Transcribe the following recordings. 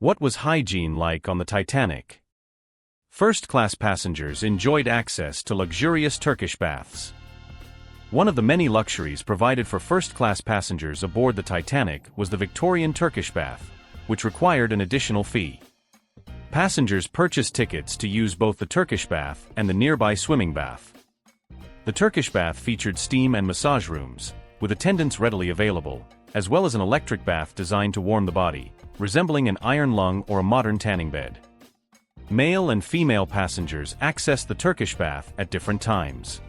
What was hygiene like on the Titanic? First-class passengers enjoyed access to luxurious Turkish baths. One of the many luxuries provided for first-class passengers aboard the Titanic was the Victorian Turkish bath, which required an additional fee. Passengers purchased tickets to use both the Turkish bath and the nearby swimming bath. The Turkish bath featured steam and massage rooms, with attendants readily available, as well as an electric bath designed to warm the body, resembling an iron lung or a modern tanning bed. Male and female passengers accessed the Turkish bath at different times.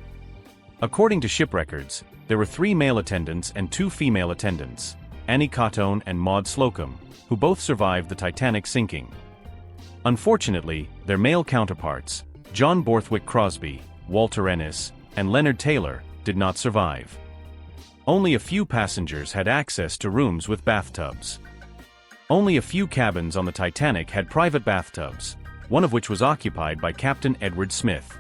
According to ship records, there were 3 male attendants and 2 female attendants, Annie Cotton and Maud Slocum, who both survived the Titanic sinking. Unfortunately, their male counterparts, John Borthwick Crosby, Walter Ennis, and Leonard Taylor, did not survive. Only a few passengers had access to rooms with bathtubs. Only a few cabins on the Titanic had private bathtubs, one of which was occupied by Captain Edward Smith.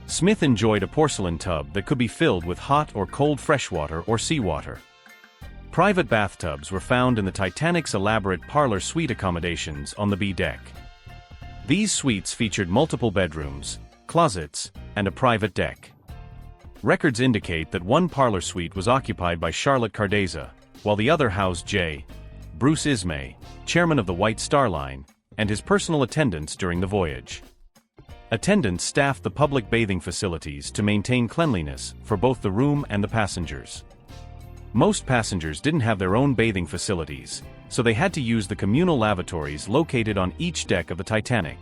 Smith enjoyed a porcelain tub that could be filled with hot or cold freshwater or seawater. Private bathtubs were found in the Titanic's elaborate parlor suite accommodations on the B deck. These suites featured multiple bedrooms, closets, and a private deck. Records indicate that one parlor suite was occupied by Charlotte Cardeza, while the other housed J. Bruce Ismay, chairman of the White Star Line, and his personal attendants during the voyage. Attendants staffed the public bathing facilities to maintain cleanliness for both the room and the passengers. Most passengers didn't have their own bathing facilities, so they had to use the communal lavatories located on each deck of the Titanic.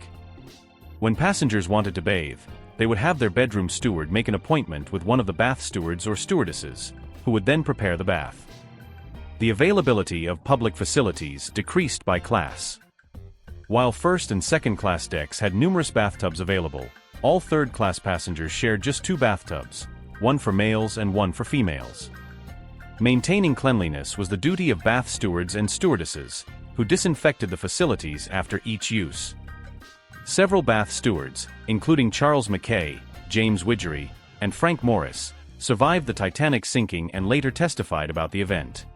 When passengers wanted to bathe, they would have their bedroom steward make an appointment with one of the bath stewards or stewardesses, who would then prepare the bath. The availability of public facilities decreased by class. While first and second class decks had numerous bathtubs available, all third-class passengers shared just 2 bathtubs, one for males and one for females. Maintaining cleanliness was the duty of bath stewards and stewardesses, who disinfected the facilities after each use. Several bath stewards, including Charles Mackay, James Widgery, and Frank Morris, survived the Titanic sinking and later testified about the event.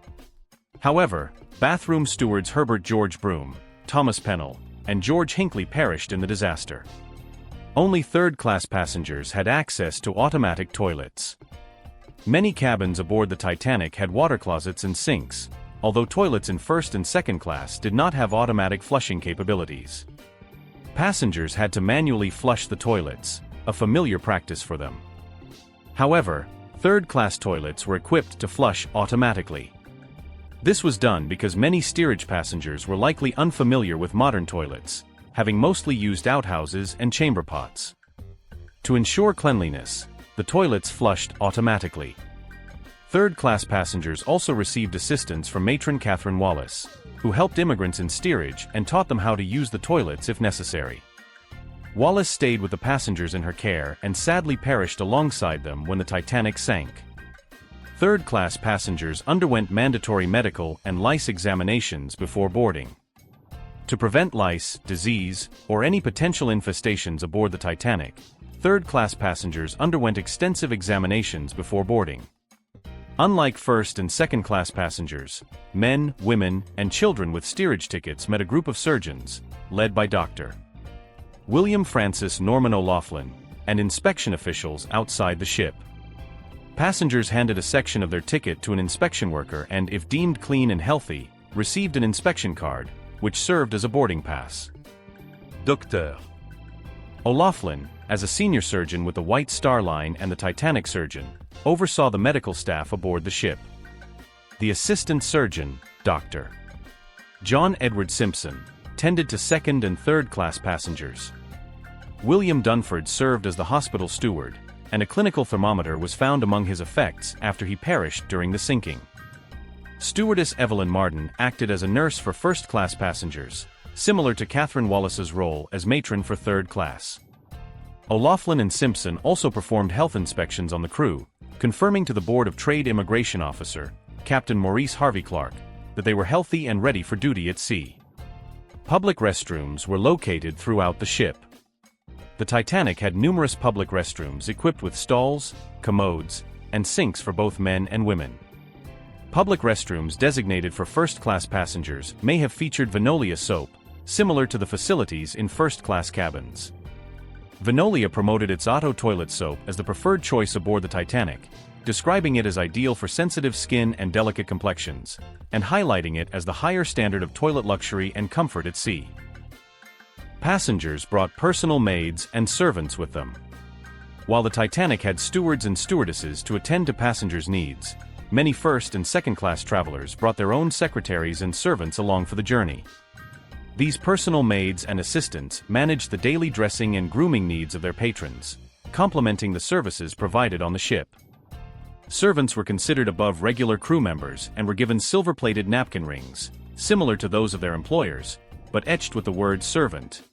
However, bathroom stewards Herbert George Broom, Thomas Pennell, and George Hinckley perished in the disaster. Only third-class passengers had access to automatic toilets. Many cabins aboard the Titanic had water closets and sinks, although toilets in first and second class did not have automatic flushing capabilities. Passengers had to manually flush the toilets, a familiar practice for them. However, third-class toilets were equipped to flush automatically. This was done because many steerage passengers were likely unfamiliar with modern toilets, having mostly used outhouses and chamber pots. To ensure cleanliness, the toilets flushed automatically. Third-class passengers also received assistance from matron Catherine Wallace, who helped immigrants in steerage and taught them how to use the toilets if necessary. Wallace stayed with the passengers in her care and sadly perished alongside them when the Titanic sank. Third-class passengers underwent mandatory medical and lice examinations before boarding. To prevent lice, disease, or any potential infestations aboard the Titanic, third-class passengers underwent extensive examinations before boarding. Unlike first and second-class passengers, men, women, and children with steerage tickets met a group of surgeons, led by Dr. William Francis Norman O'Loughlin, and inspection officials outside the ship. Passengers handed a section of their ticket to an inspection worker and, if deemed clean and healthy, received an inspection card, which served as a boarding pass. Dr. O'Loughlin, as a senior surgeon with the White Star Line and the Titanic surgeon, oversaw the medical staff aboard the ship. The assistant surgeon, Dr. John Edward Simpson, tended to second and third-class passengers. William Dunford served as the hospital steward, and a clinical thermometer was found among his effects after he perished during the sinking. Stewardess Evelyn Marden acted as a nurse for first-class passengers, similar to Catherine Wallace's role as matron for third class. O'Loughlin and Simpson also performed health inspections on the crew, confirming to the Board of Trade Immigration Officer, Captain Maurice Harvey Clark, that they were healthy and ready for duty at sea. Public restrooms were located throughout the ship. The Titanic had numerous public restrooms equipped with stalls, commodes, and sinks for both men and women. Public restrooms designated for first-class passengers may have featured Venolia soap, similar to the facilities in first-class cabins. Venolia promoted its Otto toilet soap as the preferred choice aboard the Titanic, describing it as ideal for sensitive skin and delicate complexions, and highlighting it as the higher standard of toilet luxury and comfort at sea. Passengers brought personal maids and servants with them. While the Titanic had stewards and stewardesses to attend to passengers' needs, many first- and second-class travelers brought their own secretaries and servants along for the journey. These personal maids and assistants managed the daily dressing and grooming needs of their patrons, complementing the services provided on the ship. Servants were considered above regular crew members and were given silver-plated napkin rings, similar to those of their employers, but etched with the word servant.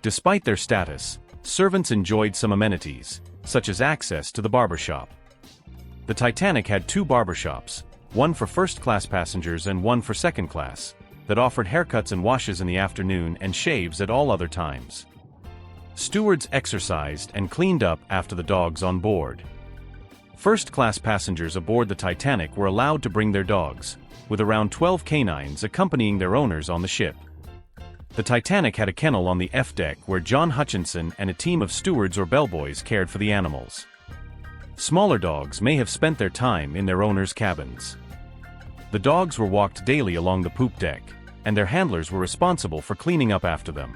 Despite their status, servants enjoyed some amenities, such as access to the barbershop. The Titanic had 2 barbershops, one for first-class passengers and one for second-class, that offered haircuts and washes in the afternoon and shaves at all other times. Stewards exercised and cleaned up after the dogs on board. First-class passengers aboard the Titanic were allowed to bring their dogs, with around 12 canines accompanying their owners on the ship. The Titanic had a kennel on the F deck where John Hutchinson and a team of stewards or bellboys cared for the animals. Smaller dogs may have spent their time in their owners' cabins. The dogs were walked daily along the poop deck, and their handlers were responsible for cleaning up after them.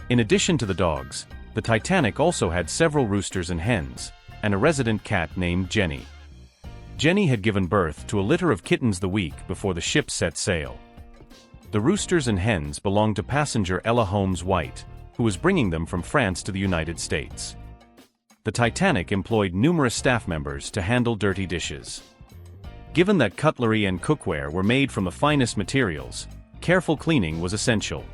In addition to the dogs, the Titanic also had several roosters and hens, and a resident cat named Jenny. Jenny had given birth to a litter of kittens the week before the ship set sail. The roosters and hens belonged to passenger Ella Holmes White, who was bringing them from France to the United States. The Titanic employed numerous staff members to handle dirty dishes. Given that cutlery and cookware were made from the finest materials, careful cleaning was essential.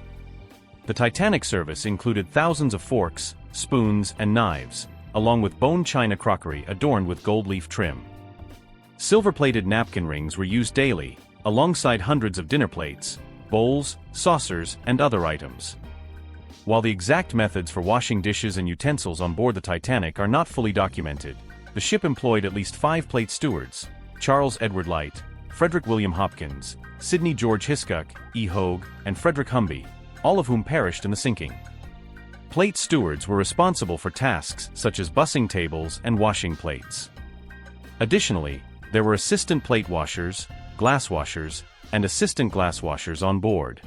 The Titanic service included thousands of forks, spoons, and knives, along with bone china crockery adorned with gold leaf trim. Silver-plated napkin rings were used daily, alongside hundreds of dinner plates, bowls, saucers, and other items. While the exact methods for washing dishes and utensils on board the Titanic are not fully documented, the ship employed at least 5 plate stewards: Charles Edward Light, Frederick William Hopkins, Sidney George Hiscock, E. Hogue, and Frederick Humby, all of whom perished in the sinking. Plate stewards were responsible for tasks such as bussing tables and washing plates. Additionally, there were assistant plate washers, glass washers, and assistant glass washers on board.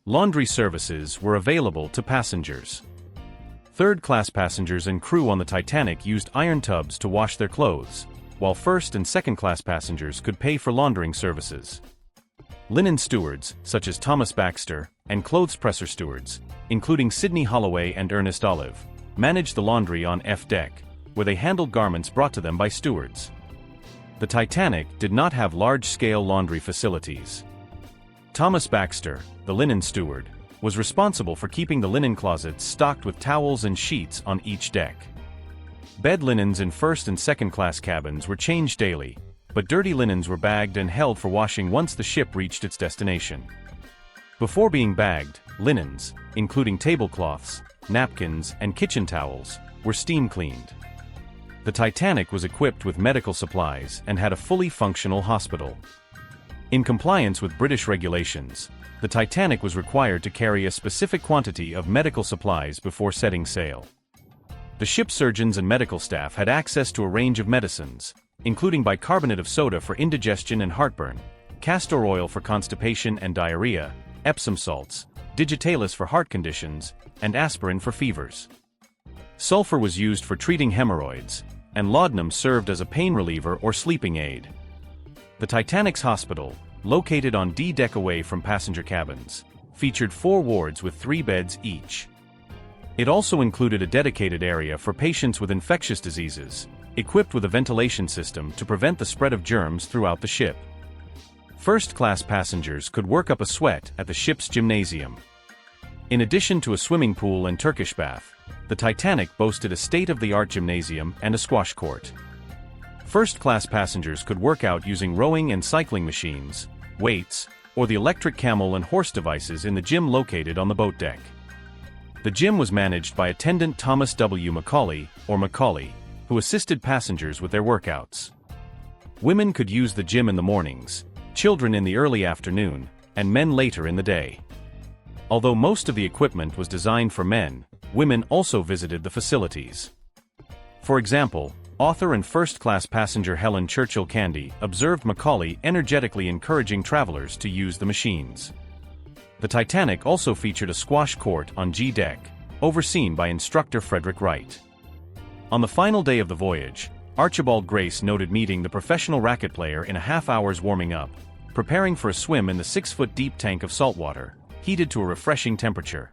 Laundry services were available to passengers. Third-class passengers and crew on the Titanic used iron tubs to wash their clothes, while first- and second-class passengers could pay for laundering services. Linen stewards, such as Thomas Baxter, and clothes presser stewards, including Sidney Holloway and Ernest Olive, managed the laundry on F deck, where they handled garments brought to them by stewards. The Titanic did not have large-scale laundry facilities. Thomas Baxter, the linen steward, was responsible for keeping the linen closets stocked with towels and sheets on each deck. Bed linens in first- and second-class cabins were changed daily, but dirty linens were bagged and held for washing once the ship reached its destination. Before being bagged, linens, including tablecloths, napkins, and kitchen towels, were steam cleaned. The Titanic was equipped with medical supplies and had a fully functional hospital. In compliance with British regulations, the Titanic was required to carry a specific quantity of medical supplies before setting sail. The ship's surgeons and medical staff had access to a range of medicines, including bicarbonate of soda for indigestion and heartburn, castor oil for constipation and diarrhea, Epsom salts, digitalis for heart conditions, and aspirin for fevers. Sulfur was used for treating hemorrhoids, and laudanum served as a pain reliever or sleeping aid. The Titanic's hospital, located on D deck away from passenger cabins, featured 4 wards with 3 beds each. It also included a dedicated area for patients with infectious diseases, equipped with a ventilation system to prevent the spread of germs throughout the ship. First-class passengers could work up a sweat at the ship's gymnasium. In addition to a swimming pool and Turkish bath, the Titanic boasted a state-of-the-art gymnasium and a squash court. First-class passengers could work out using rowing and cycling machines, weights, or the electric camel and horse devices in the gym located on the boat deck. The gym was managed by attendant Thomas W. Macaulay, or Macaulay, who assisted passengers with their workouts. Women could use the gym in the mornings, children in the early afternoon, and men later in the day. Although most of the equipment was designed for men, women also visited the facilities. For example, author and first-class passenger Helen Churchill Candy observed Macaulay energetically encouraging travelers to use the machines. The Titanic also featured a squash court on G deck, overseen by instructor Frederick Wright. On the final day of the voyage, Archibald Grace noted meeting the professional racket player in a half-hour's warming up, preparing for a swim in the 6-foot-deep tank of salt water, heated to a refreshing temperature.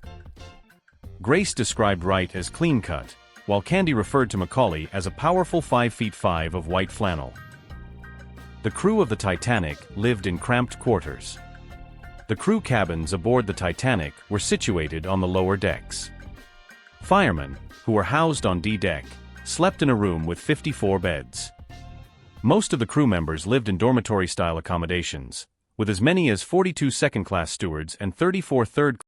Grace described Wright as clean-cut, while Candy referred to Macaulay as a powerful 5'5" of white flannel. The crew of the Titanic lived in cramped quarters. The crew cabins aboard the Titanic were situated on the lower decks. Firemen, who were housed on D deck, slept in a room with 54 beds. Most of the crew members lived in dormitory-style accommodations, with as many as 42 second-class stewards and 34 third